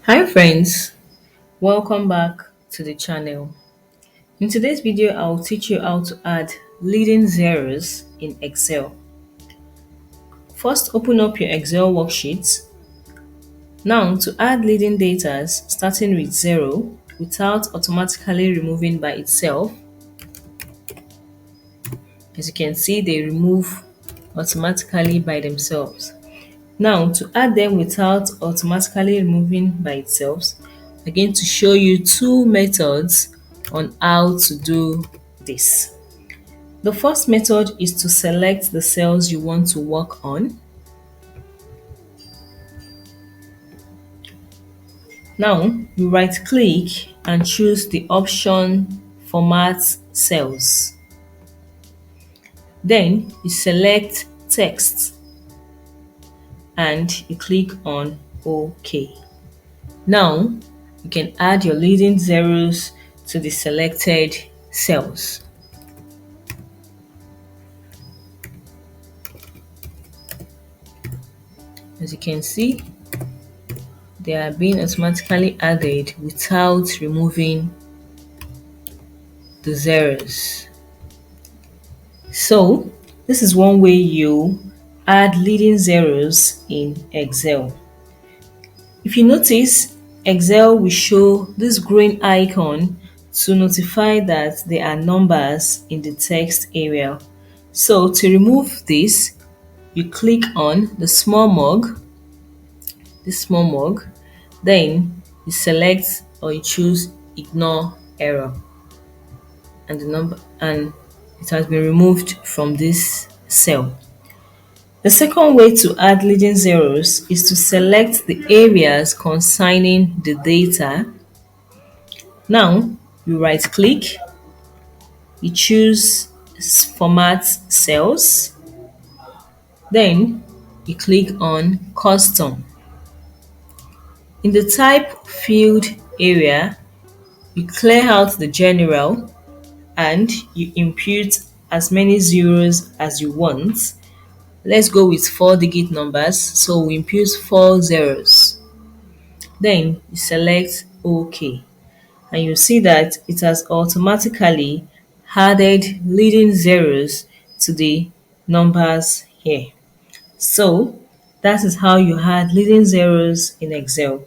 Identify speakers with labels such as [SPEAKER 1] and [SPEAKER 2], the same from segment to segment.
[SPEAKER 1] Hi friends, welcome back to the channel. In today's video, I'll teach you how to add leading zeros in Excel. First, open up your Excel worksheet. Now, to add leading data starting with 0 without automatically removing by itself, as you can see, they remove automatically by themselves. Now, to add them without automatically removing by itself, I'm going to show you two methods on how to do this. The first method is to select the cells you want to work on. Now, you right click and choose the option Format Cells. Then you select Text and you click on OK. Now, you can add your leading zeros to the selected cells. As you can see, they are being automatically added without removing the zeros. So, this is one way you add leading zeros in Excel. If you notice, Excel will show this green icon to notify that there are numbers in the text area. So to remove this, you click on the small mug, then you select or you choose ignore error and the number and it has been removed from this cell. The second way to add leading zeros is to select the areas concerning the data. Now, you right click, you choose Format Cells, then you click on Custom. In the Type field area, you clear out the general and you input as many zeros as you want. Let's go with 4-digit numbers, so we input 4 zeros. Then you select OK, and you see that it has automatically added leading zeros to the numbers here. So that is how you add leading zeros in Excel.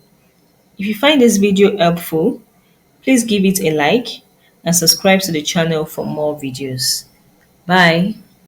[SPEAKER 1] If you find this video helpful, please give it a like and subscribe to the channel for more videos. Bye.